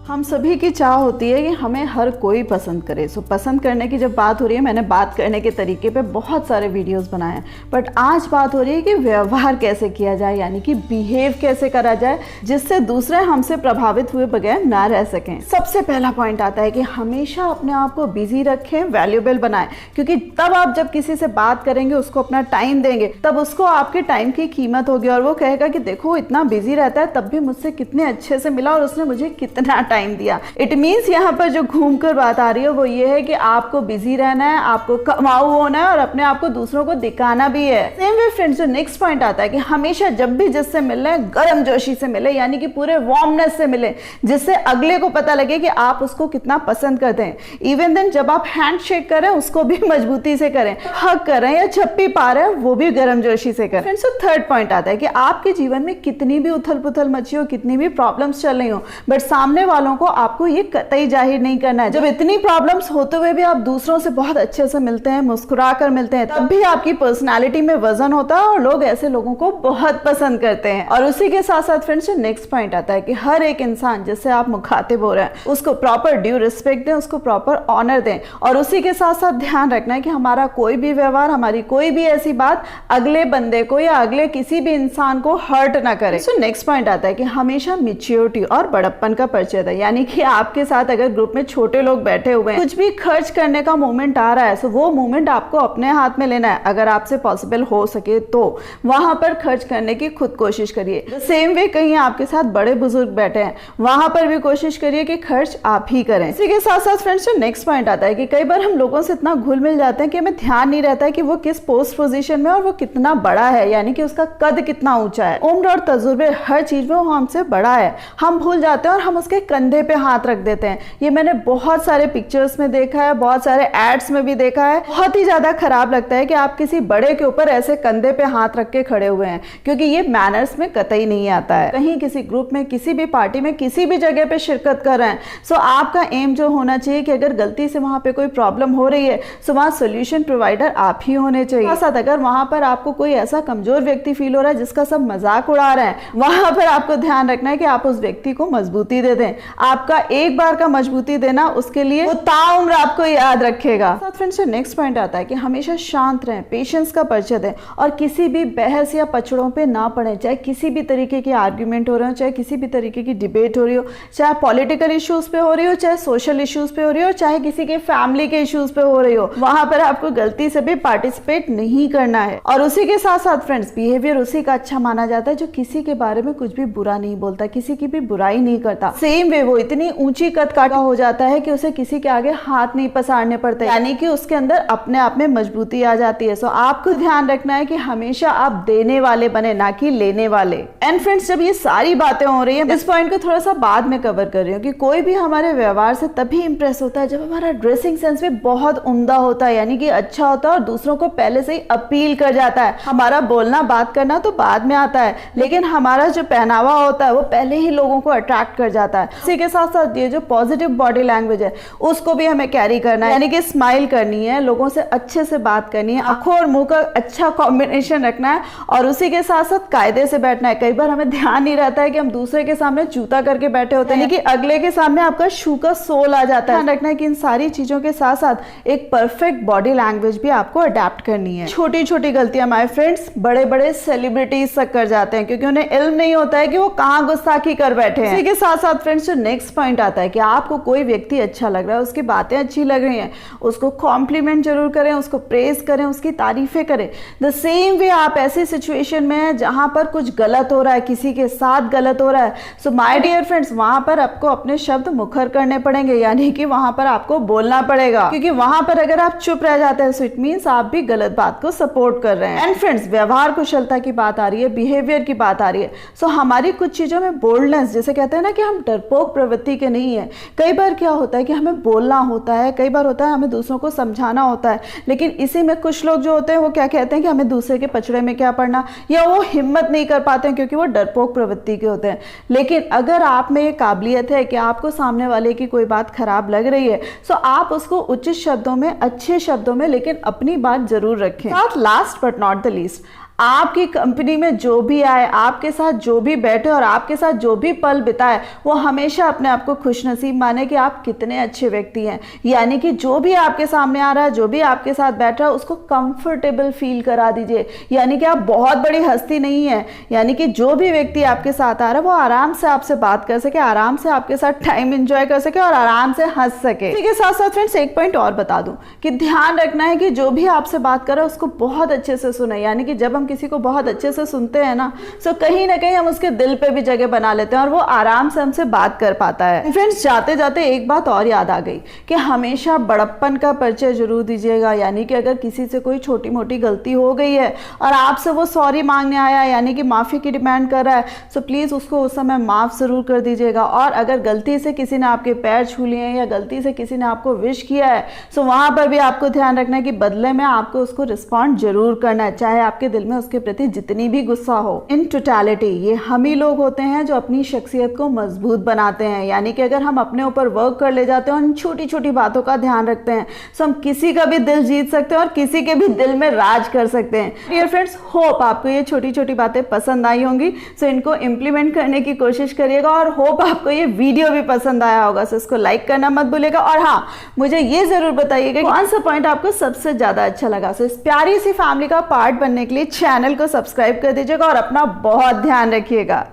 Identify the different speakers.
Speaker 1: हम सभी की चाह होती है कि हमें हर कोई पसंद करे। सो पसंद करने की जब बात हो रही है, मैंने बात करने के तरीके पे बहुत सारे वीडियोस बनाए हैं, बट आज बात हो रही है कि व्यवहार कैसे किया जाए, यानी कि बिहेव कैसे करा जाए जिससे दूसरे हमसे प्रभावित हुए बगैर ना रह सकें। सबसे पहला पॉइंट आता है कि हमेशा अपने आप को बिजी रखें, वैल्यूएबल बनाएं, क्योंकि तब आप जब किसी से बात करेंगे, उसको अपना टाइम देंगे, तब उसको आपके टाइम की कीमत होगी और वो कहेगा कि देखो इतना बिजी रहता है तब भी मुझसे कितने अच्छे से मिला और उसने मुझे कितना टाइम दिया। इट मीन्स यहाँ पर जो घूमकर बात आ रही है वो ये है कि आपको बिजी रहना है, आपको कमाऊ होना है और अपने आप को दूसरों को दिखाना भी है। सेम वे फ्रेंड्स, जो नेक्स्ट पॉइंट आता है कि हमेशा जब भी जिससे मिल रहे हैं गर्म जोशी से मिले, यानी कि पूरे वार्मनेस से मिले, जिससे अगले को पता लगे कि आप उसको कितना पसंद करते हैं। इवन देन जब आप हैंड शेक करें उसको भी मजबूती से करें, हग कर रहे हैं या छप्पी पा रहे हैं वो भी गर्म जोशी से करें। फ्रेंड्स, थर्ड पॉइंट आता है कि आपके जीवन में कितनी भी उथल पुथल मची हो, कितनी भी प्रॉब्लम्स चल रही हो, बट सामने वालों को आपको ये कतई जाहिर नहीं करना है। जब इतनी प्रॉब्लम्स होते हुए भी आप दूसरों से बहुत अच्छे से मिलते हैं, मुस्कुरा कर मिलते हैं, तब भी आपकी पर्सनालिटी में वजन होता है और लोग ऐसे लोगों को बहुत पसंद करते हैं। और उसी के साथ साथ फ्रेंड्स, नेक्स्ट पॉइंट आता है कि हर एक इंसान जिससे आप मुखातिब हो रहे हैं उसको प्रॉपर ड्यू रिस्पेक्ट दें, उसको प्रॉपर ऑनर दें और उसी के साथ साथ ध्यान रखना है कि हमारा कोई भी व्यवहार, हमारी कोई भी ऐसी बात अगले बंदे को या अगले किसी भी इंसान को हर्ट ना करे। सो नेक्स्ट पॉइंट आता है कि हमेशा मैच्योरिटी और बड़प्पन का परिचय दें, यानी कि आपके साथ अगर ग्रुप में छोटे लोग बैठे हुए हैं, कुछ भी खर्च करने का मोमेंट आ रहा है, सो वो मोमेंट आपको अपने हाथ में लेना है। अगर आपसे पॉसिबल हो सके तो वहां पर खर्च करने की खुद कोशिश करिए। सेम वे कहीं आपके साथ बड़े बुजुर्ग बैठे हैं, वहां पर भी कोशिश करिए कि खर्च आप ही करें। इसी के साथ साथ फ्रेंड्स, नेक्स्ट पॉइंट आता है कि कई बार हम लोगों से इतना घुल मिल जाते हैं कि हमें ध्यान नहीं रहता है कि वो किस पोस्ट पोजीशन में और वो कितना बड़ा है, यानी कि उसका कद कितना ऊंचा है। उम्र और तजुर्बे हर चीज में वो हमसे बड़ा है, हम भूल जाते हैं और हम उसके कंधे पे हाथ रख देते हैं। ये मैंने बहुत सारे पिक्चर्स में देखा है, बहुत सारे एड्स में भी देखा है। बहुत ही ज्यादा खराब लगता है कि आप किसी बड़े के ऊपर ऐसे कंधे पे हाथ रख के खड़े हुए हैं, क्योंकि ये मैनर्स में कतई नहीं आता है। कहीं किसी ग्रुप में, किसी भी पार्टी में, किसी भी जगह पे शिरकत कर रहे हैं, सो आपका एम जो होना चाहिए कि अगर गलती से वहां पे कोई प्रॉब्लम हो रही है सो वहां सोल्यूशन प्रोवाइडर आप ही होने चाहिए। साथ अगर वहां पर आपको कोई ऐसा कमजोर व्यक्ति फील हो रहा है जिसका सब मजाक उड़ा रहे हैं, वहां पर आपको ध्यान रखना है कि आप उस व्यक्ति को मजबूती दे दें। आपका एक बार का मजबूती देना उसके लिए वो ताउम्र आपको याद रखेगा। साथ फ्रेंड्स, नेक्स्ट पॉइंट आता है कि हमेशा शांत रहें, पेशेंस का परिचय दें और किसी भी बहस या पचड़ों पे ना पड़े। चाहे किसी भी तरीके की आर्ग्यूमेंट हो रहे हो, चाहे किसी भी तरीके की डिबेट हो रही हो, चाहे पॉलिटिकल इश्यूज पे हो रही हो, चाहे सोशल इश्यूज पे हो रही हो, चाहे किसी के फैमिली के इश्यूज पे हो रही हो, वहां पर आपको गलती से भी पार्टिसिपेट नहीं करना है। और उसी के साथ साथ फ्रेंड्स, बिहेवियर उसी का अच्छा माना जाता है जो किसी के बारे में कुछ भी बुरा नहीं बोलता, किसी की भी बुराई नहीं करता। सेम वे वो इतनी ऊंची कद काटा हो जाता है कि उसे किसी के आगे हाथ नहीं पसारने पड़ते, यानी कि उसके अंदर अपने आप में मजबूती आ जाती है। सो आपको ध्यान रखना है कि हमेशा आप देने वाले बने, ना कि लेने वाले। एंड फ्रेंड्स, जब ये सारी बातें हो रही हैं, इस पॉइंट को थोड़ा सा बाद में कवर कर रही हूँ कि कोई भी हमारे व्यवहार से तभी इंप्रेस होता है जब हमारा ड्रेसिंग सेंस भी बहुत उम्दा होता है, यानी कि अच्छा होता है और दूसरों को पहले से ही अपील कर जाता है। हमारा बोलना, बात करना तो बाद में आता है, लेकिन हमारा जो पहनावा होता है वो पहले ही लोगों को अट्रैक्ट कर जाता है। इसी के साथ साथ ये जो पॉजिटिव बॉडी लैंग्वेज है उसको भी हमें कैरी करना है, यानी कि स्माइल करनी है, लोगों से अच्छे से बात करनी है, आंखों और मुंह का अच्छा कॉम्बिनेशन रखना है और उसी के साथ साथ कायदे से बैठना है। कई बार हमें ध्यान नहीं रहता है कि हम दूसरे के सामने जूता करके बैठे होते हैं, यानी कि अगले के सामने आपका शू का सोल आ जाता है। ध्यान रखना है कि इन सारी चीजों के साथ साथ एक परफेक्ट बॉडी लैंग्वेज भी आपको अडेप्ट करनी है। छोटी छोटी गलतियां माय फ्रेंड्स बड़े बड़े सेलिब्रिटीज तक कर जाते हैं, क्योंकि उन्हें इल्म नहीं होता है कि वो कहां गुस्ताखी कर बैठे हैं। इसी के साथ साथ फ्रेंड्स, जो नेक्स्ट पॉइंट आता है कि आपको कोई व्यक्ति अच्छा लग रहा है, उसकी बातें अच्छी लग रही हैं, उसको कॉम्प्लीमेंट जरूर करें, उसको प्रेज करें, उसकी तारीफें करें। द सेम वे आप ऐसी सिचुएशन में हैं जहां पर कुछ गलत हो रहा है, किसी के साथ गलत हो रहा है, सो माय डियर फ्रेंड्स, वहां पर आपको अपने शब्द मुखर करने पड़ेंगे, यानी कि वहां पर आपको बोलना पड़ेगा, क्योंकि वहां पर अगर आप चुप रह जाते हैं सो इट मींस आप भी गलत बात को सपोर्ट कर रहे हैं। एंड फ्रेंड्स, व्यवहार कुशलता की बात आ रही है, बिहेवियर की बात आ रही है, सो हमारी कुछ चीजों में बोल्डनेस, जैसे कहते हैं ना कि हम डरपोक प्रवृत्ति के नहीं है। कई बार क्या होता है कि हमें बोलना होता है, कई बार होता है हमें दूसरों को समझाना होता है, लेकिन इसी में कुछ लोग जो होते हैं वो क्या कहते हैं कि हमें दूसरे के पचड़े में क्या पड़ना, या वो हिम्मत नहीं कर पाते हैं क्योंकि वो डरपोक प्रवृत्ति के होते हैं। लेकिन अगर आप में ये काबिलियत है कि आपको सामने वाले की कोई बात खराब लग रही है, सो आप उसको उचित शब्दों में, अच्छे शब्दों में, लेकिन अपनी बात जरूर रखें। Last but not the least, आपकी कंपनी में जो भी आए, आपके साथ जो भी बैठे और आपके साथ जो भी पल बिताए, वो हमेशा अपने आप को खुशनसीब माने कि आप कितने अच्छे व्यक्ति हैं। यानी कि जो भी आपके सामने आ रहा है, जो भी आपके साथ बैठ रहा है, उसको कंफर्टेबल फील करा दीजिए। यानी कि आप बहुत बड़ी हस्ती नहीं है, यानी कि जो भी व्यक्ति आपके साथ आ रहा है वो आराम से आपसे बात कर सके, आराम से आपके साथ टाइम एंजॉय कर सके और आराम से हंस सके। इसी के साथ साथ फ्रेंड्स एक पॉइंट और बता दूं कि ध्यान रखना है कि जो भी आपसे बात कर रहा है उसको बहुत अच्छे से सुने। यानी कि जब हम किसी को बहुत अच्छे से सुनते हैं ना, तो कहीं ना कहीं हम उसके दिल पे भी जगह बना लेते हैं और वो आराम से हमसे बात कर पाता है। फ्रेंड्स जाते जाते एक बात और याद आ गई कि हमेशा बड़प्पन का परिचय जरूर दीजिएगा। यानी कि अगर किसी से कोई छोटी मोटी गलती हो गई है और आपसे वो सॉरी मांगने आया, यानी कि माफी की डिमांड कर रहा है, तो प्लीज उसको उस समय माफ जरूर कर दीजिएगा। और अगर गलती से किसी ने आपके पैर छू लिए हैं या गलती से किसी ने आपको विश किया है, तो वहां पर भी आपको ध्यान रखना है कि बदले में आपको उसको रिस्पॉन्ड जरूर करना है, चाहे आपके दिल में उसके प्रति जितनी भी गुस्सा हो। इन टोटलिटी ये हम ही लोग होते हैं जो अपनी शख्सियत को मजबूत बनाते हैं। यानी कि अगर हम अपने ऊपर वर्क कर ले जाते हैं और इन छोटी छोटी बातों का ध्यान रखते हैं, तो हम किसी का भी दिल जीत सकते हैं और किसी के भी दिल में राज कर सकते हैं। डियर फ्रेंड्स, होप आपको ये छोटी छोटी बातें पसंद आई होंगी, सो इनको इंप्लीमेंट करने की कोशिश करिएगा और होप आपको ये वीडियो भी पसंद आया होगा। सो इसको लाइक करना मत भूलिएगा और हाँ, मुझे ये जरूर बताइएगा कौन सा पॉइंट आपको सबसे ज्यादा अच्छा लगा। सो इस प्यारी सी फैमिली का पार्ट बनने के लिए चैनल को सब्सक्राइब कर दीजिएगा और अपना बहुत ध्यान रखिएगा।